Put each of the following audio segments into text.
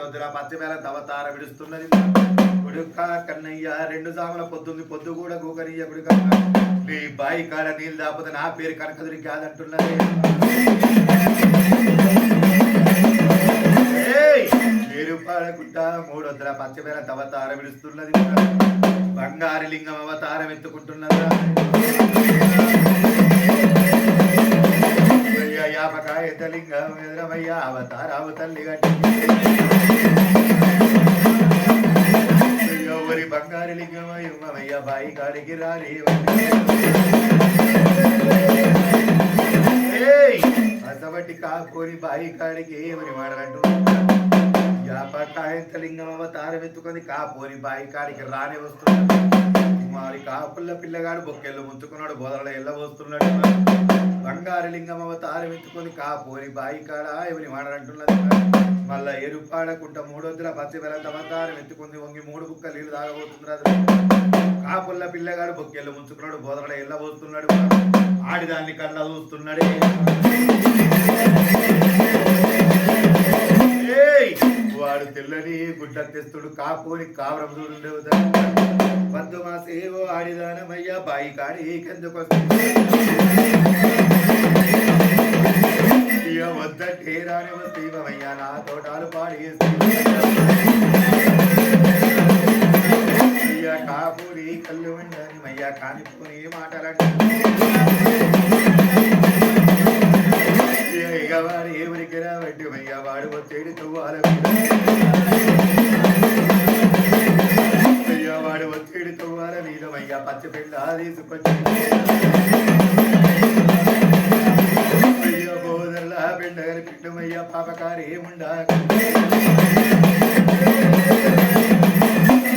మూడొద్దుల పచ్చవేల తవతార విడుస్తున్నది కొడుక కన్నయ్య 2 జాముల పొద్దుంది పొద్దు కూడా గూకనీయ కొడుక నీ బాయి కాడ నీళ్ళు దాపోతే నా పేరు కనకదురి కాదంటున్నది ఏరుపాడకుంటా 300 పచ్చవేల తవతార విడుస్తున్నది బంగారు లింగం అవతారం ఎత్తుకుంటున్నదా యాపకాయ లింగం ఎదురమయ్య అవతారావు తల్లి గట్టి ఎవరి బంగారు లింగం ఇమ్మయ్య బాయి కాడికి రాని అసబట్టి కాకోని బాయి కాడికి ఎవరి వాడరంటూ యాపకాయంత లింగం అవతారం ఎత్తుకొని కాపోని బాయి కాడికి రాని వస్తున్నాడు మరి కాపుల్ల పిల్లగాడు బొక్కెళ్ళు ముంచుకున్నాడు బోదల ఎల్ల వస్తున్నాడు బంగారు లింగం అవతారం ఎత్తుకొని కాపోని బాయి కాడ ఎవరి వాడరంటున్నది మళ్ళా ఎరుపాడకుంట 300 పచ్చబెలంత అవతారం ఎత్తుకుంది వంగి 3 బుక్క నీళ్ళు తాగబోతున్నాడు కాపుల్ల పిల్లగాడు బొక్కెళ్ళు ముంచుకున్నాడు బోదల ఎల్ల వస్తున్నాడు ఆడిదాన్ని కళ్ళ చూస్తున్నాడే వాడు తెల్లని గుడ్డ తెస్తుడు కాపోని కావరం చూడు పద్దు మాసేవో ఆడిదానమయ్యా బాయి కాడి కెందుకొస్తుంది వద్దంటే రాని వస్తీవయ్యా నా తోటాలు పాడేసి కాపూరి కళ్ళు ఉండని మయ్యా కానిపోని మాటలంటే ఇక వాడు ఎవరికి రాబట్టి మయ్యా వాడు వచ్చేది తువ్వాల అయ్యా వాడు వచ్చేది తువ్వాల నీలమయ్యా పచ్చిపెండ తీసుకొచ్చి అయ్యా బోదర్లా పెండగని పిండమయ్యా పాపకారి ఏముండా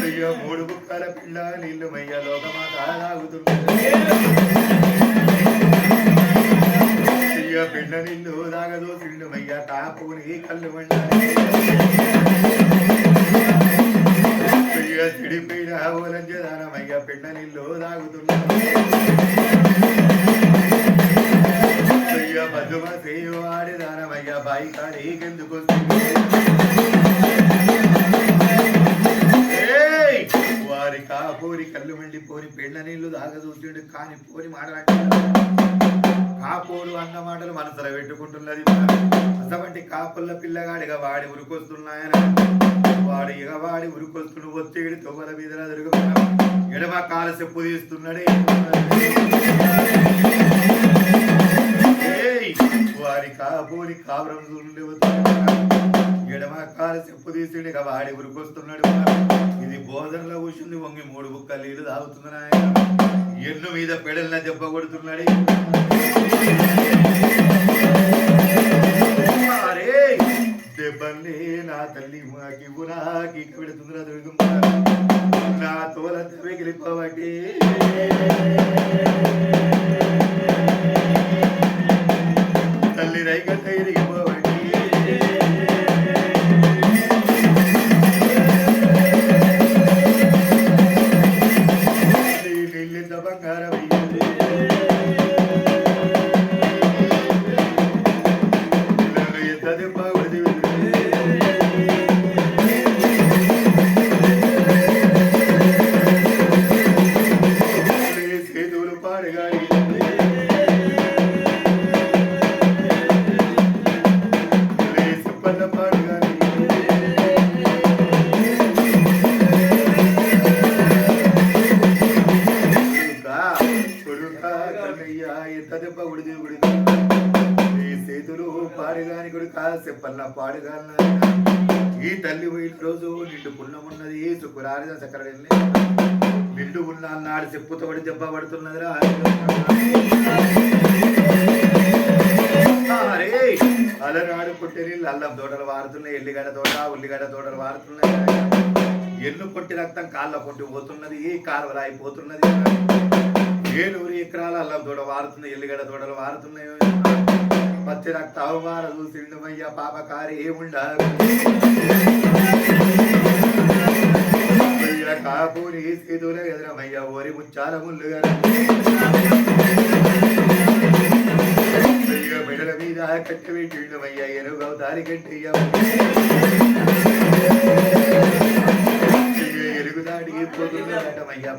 అయ్యా 3 బుక్కల పిండ నీళ్ళుమయ్యా లోకమాత తాగుతున్నాడు పిండ నిన్ను దాగదో సిండుమయ్యా కాపుని కళ్ళు మండయ్యా సిడిపోయిన ఓలంజదానమయ్యా పిండ నిన్ను దాగుతున్నాయ్యా మధుమ సేవ ఆడిదానమయ్యా బాయి కాడేకెందుకు వారి కాపూరి కళ్ళు మండిపోని పిండ నీళ్లు దాగదూచుండు కాని పోని మాటలంటే కాపోడు అన్న మాటలు మనసులో పెట్టుకుంటున్నది అసవంటి కాపుల్ల పిల్లగాడిగా వాడి ఉరికొస్తున్నాయన వాడు ఎగవాడి ఉరికొస్తుడు వచ్చేడు తొవ్వల మీద ఎడమ కాల చెప్పు తీస్తున్నాడే వారి కాపోని కాపురం ఎడమ కాల చెప్పు తీసిడిక వాడి ఉరికొస్తున్నాడు ఇది బోధనలో కూర్చుంది వంగి 3 బుక్క నీళ్లు తాగుతున్నాయన ఎన్ను మీద పెడల్న దెబ్బ కొడుతున్నాడు దెబ్బల్ని నా తల్లి మాకివ్వు నాకి పెడుతుందిరా దొరుకు నా తోలంత మిగిలిపోవటి తల్లి రైగట్ట ఇరిగిపోవటి నీళ్ళింత బంగారం చెప్పల్లా పాడుగా ఈ తల్లి పోయిన రోజు నిండు పుణ్యమున్నది శుక్రారి చక్కెర నిండు ఉన్న నాడు చెప్పుతో పడి దెబ్బ పడుతున్నదిరా అలనాడు పుట్టిన అల్లం తోటలు వారుతున్నాయి ఎల్లిగడ్డ తోట ఉల్లిగడ్డ తోటలు వారుతున్నాయి ఎన్ను కొట్టి రక్తం కాళ్ళ కొట్టి పోతున్నది కాలువలు అయిపోతున్నది 7 ఎకరాల అల్లం తోట వారుతుంది ఎల్లిగడ్డ తోటలు వారుతున్నాయి పచ్చి రక్త అవమాన చూసిండుమయ్యా పాపకారి ఏముండా కాపుని సీతుల ఎదురమయ్యా ఓరి ముచ్చాల ముల్లుగా మెడల మీద కట్టి పెట్టిండుమయ్యా ఎరుగవు దారి కట్టి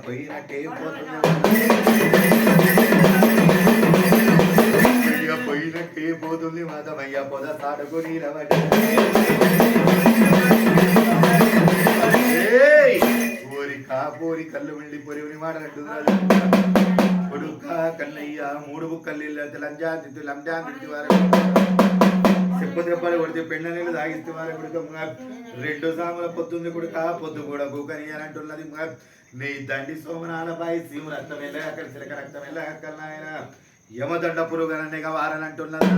పోయినట్టే పోతుంది పోయినట్టే పోతుంది మాధవయ్య పొద సాడుకు నీలబడి ఊరి కాపోరి కళ్ళు వెళ్ళి పొరిని మాడనట్టు కొడుక కన్నయ్య మూడు బుక్కలు లంజాంతి లంజాంతి వారు చెప్పు దెబ్బలు కొడితే పెండ నీళ్ళు తాగిస్తే వారు కొడుక రెండు సాముల పొద్దుంది కొడుక పొద్దు కూడా కూకని అని అంటున్నది నీ దండి సోమనాల బాయి సీము రక్తం వెళ్ళా అక్కడ చిలక రక్తం వెళ్ళా అక్కడ నాయన యమదండ పురుగనగా వారని అంటున్నది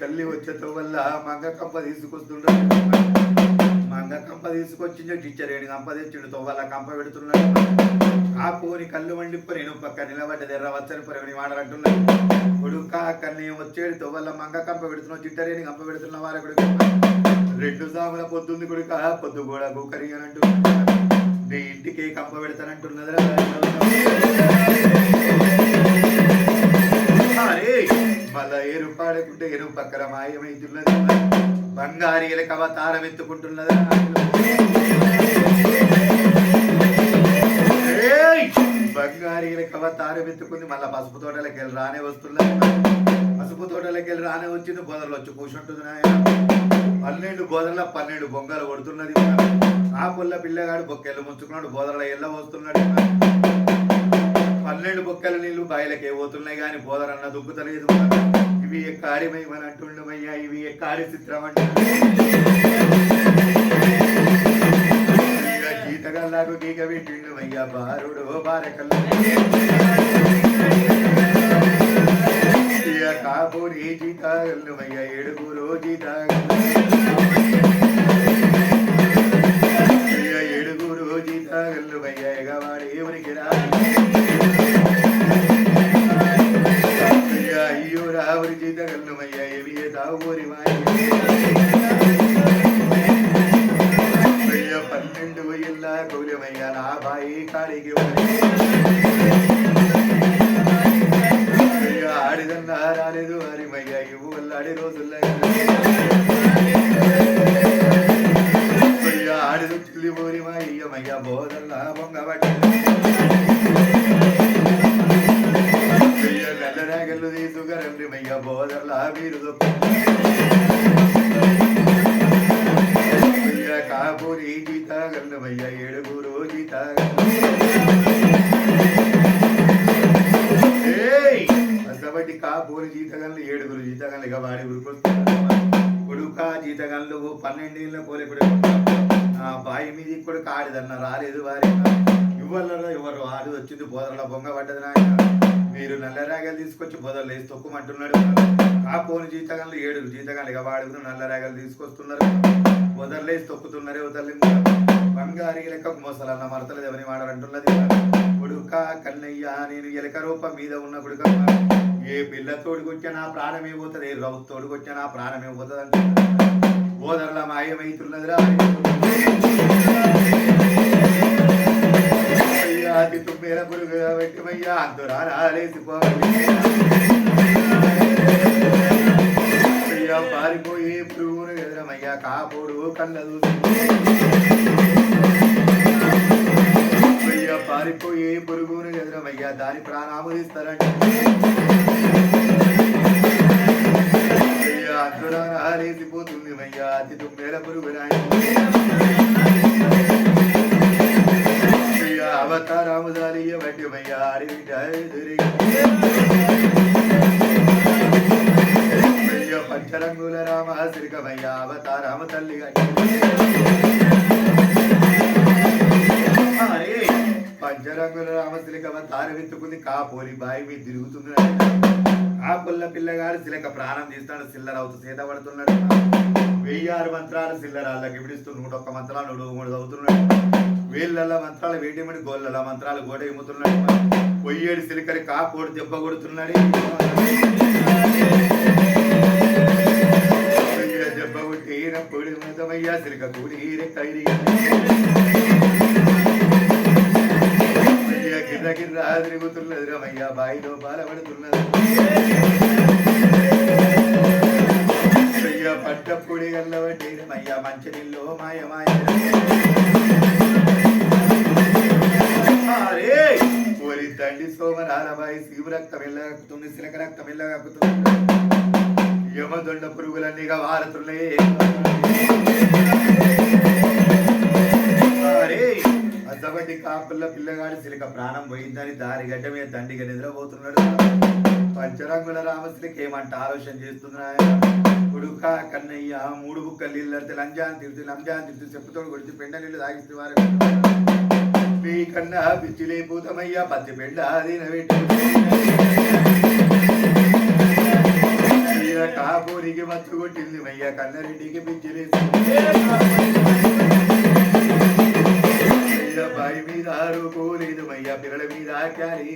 తల్లి వచ్చేతో వల్ల మంగ కంప తీసుకొస్తుండ్రు మంగ కంప తీసుకొచ్చింది టీచర్ ఏడు కంప తెచ్చిండు వల్ల కంప పెడుతున్నాడు ఆ పోని కళ్ళు వండిపోయి నేను పక్క నిలబడ్డది ఎర్ర వచ్చని పొరని వాడాలంటున్నాడు కొడుక కన్నీ వచ్చేడు తొవ్వల్ల మంగ కంప పెడుతున్నావు చిట్టరేని కంప పెడుతున్న వారి కొడుకు రెండు సాముల పొద్దుంది కొడుక పొద్దు కూడా గోకరి అని అంటున్నాడు నీ ఇంటికి కంప పెడతానంటున్నది మళ్ళా ఏరు పాడకుంటే ఎరువు పక్కన మాయమైతున్నది బంగారీలకు అవతారం ఎత్తుకుంటున్నది బంగారీలకు అవతారం ఎత్తుకుంది మళ్ళా పసుపు తోటలకి వెళ్ళి రానే వస్తున్నది పసుపు తోటలకి వెళ్ళి రానే వచ్చింది బోదలు వచ్చి కూర్చుంటుంది నాయన 12 బోదల 12 బొంగలు కొడుతున్నది ఆ పుల్ల పిల్లగాడు బొక్కెళ్ళు ముంచుకున్నాడు బోదల ఎల్ల వస్తున్నాడు 12 బొక్కల నీళ్లు బాయిలకే పోతున్నాయి కానీ బోదరన్న దుబ్బుతలేదు ఇవి ఎక్కాడి మని అంటుండమయ్యా ఇవి ఎక్కాడి చిత్రం అంటే జీతగల్లాకు గీక పెట్టిండుమయ్యా బారుడు బారకల్లు కాపూరి జీతగల్లుమయ్యా ఏడుగురు ఏడుగురు జీతగల్లుమయ్యా ఎగవాడి ఎవరికి రా అయ్యో రావురి జీతగల్లుమయ్యా ఏవి తావురి మాయ 12 వయ్యల్లా కౌలమయ్యా నా బాయి కాడికి ఆడిదన్నా రాలేదు అరిమయ్యా ఇవ్వు వల్లాడి రోజుల్లో ఆడిదు చిల్లి పోరి మా ఇయ్యమయ్యా బోదల్లా బొంగబట్టి నల్లరాగళ్ళు తీసుకురండి మయ్యా బోదల్లా మీరు కాపూరి జీతగల్లు మయ్యా ఏడుగురు జీతగల్లు అసబట్టి కాపూరి జీతగల్లు ఏడుగురు జీతగల్లు ఇక వాడి ఉరికొస్తున్నారు కొడుక జీతగల్లు 12 ఏళ్ళ కోలెకుడు ఆ బాయి మీద కూడా కాడిదన్న రాలేదు వారి ఇవ్వలలో ఎవరు ఆడి వచ్చింది బోదరలో బొంగ పడ్డది నాయన మీరు నల్లరాగలు తీసుకొచ్చి బోదరలు వేసి తొక్కుమంటున్నాడు కాపోని జీతగల్లు 7 జీతగల్లు ఇక వాడి నల్లరాగలు తీసుకొస్తున్నారు బోదరలు వేసి తొక్కుతున్నారే తల్లి బంగారీ లెక్క మోసలన్న మరతలేదు ఎవరి వాడారంటున్నది కొడుక కన్నయ్య నేను ఎలక రూపం మీద ఉన్న కొడుక ఏ పిల్ల తోడుకొచ్చా నా ప్రాణమే పోతుంది ఏ రౌత్ తోడుకొచ్చా నా ప్రాణమే పోతుంది అంటే బోదర్ల మాయమైతున్నదిరా అతి తుమ్మేల పురుగు పెట్టమయ్యా అంతురా రాలేసిపోవాలి పారిపోయే పురుగును ఎదురమయ్యా కాపోడు కళ్ళ అయ్యా పారిపోయే పురుగును ఎదురమయ్యా దాని ప్రాణాము తీస్తారంటే అయ్యా అంతురా రాలేసిపోతుంది అయ్యా అతి తుమ్మేల పురుగు అయ్యా అవతారాము దాలియ బట్టి అయ్యా అడిగి పంచరంగుల రామ శ్రీకమయ్యా అవతారామ తల్లి పంచరంగుల రామ శ్రీకమ తారవెత్తుకుంది కాపోలి బాయి మీద తిరుగుతుంది ఆ పుల్ల పిల్లగాడు శిలక ప్రాణం తీస్తాడు సిల్లర అవుతూ సీత పడుతున్నాడు 1006 మంత్రాలు సిల్లరాళ్ళకి విడిస్తూ 101 మంత్రాలు 103 అవుతున్నాడు వీళ్ళ మంత్రాలు వేటిమడి గోళ్ళ మంత్రాలు గోడ ఎమ్ముతున్నాడు 7 సిలికరి కాపోడు దెబ్బ కొడుతున్నాడు దెబ్బ కొట్టిన పొడి మతమయ్యా సిలిక కూడి కైరి గిర్ర గిర్ర తిరుగుతున్నది రమయ్యా బాయిలో బాలపడుతున్నది అయ్యా పట్టప్పుడి గల్లబట్టి రమయ్యా మంచి నీళ్ళు మాయమ సిలక రక్తం ఇల్లగక్కుతుంది యమదొండ పురుగులన్నీగా వారుతున్నాయి అద్దబట్టి కాపుల్ల పిల్లగాడి సిలక ప్రాణం పోయిందని దారి గడ్డ మీద దండిగా నిద్రపోతున్నాడు పంచరంగుల రామశ్రీకి ఏమంట ఆలోచన చేస్తున్నాయి కొడుక కన్నయ్య 3 బుక్కలు నీళ్ళు లంజాన్ తిరుతు చెప్పుతోడు కొడితే పెండ నీళ్ళు తాగిస్తే వారు మీ కన్నా పిచ్చిలే పూతమయ్యా పత్తి పెండ దీనబెట్టి కాపూరికి మత్తు కొట్టింది మయ్యా కన్నరెడ్డికి పిచ్చిలేసి బాయి మీద ఆరుకోలేదు మయ్యా పిల్లల మీద క్యారీ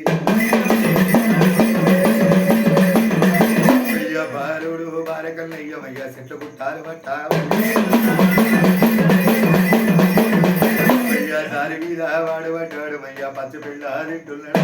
బాలుడు బారకల్లయ్య మయ్యా చెట్లు గుట్టాలు మయ్యా దారి మీద వాడు పడ్డాడు మయ్యా పచ్చ పిల్ల తింటున్నాడు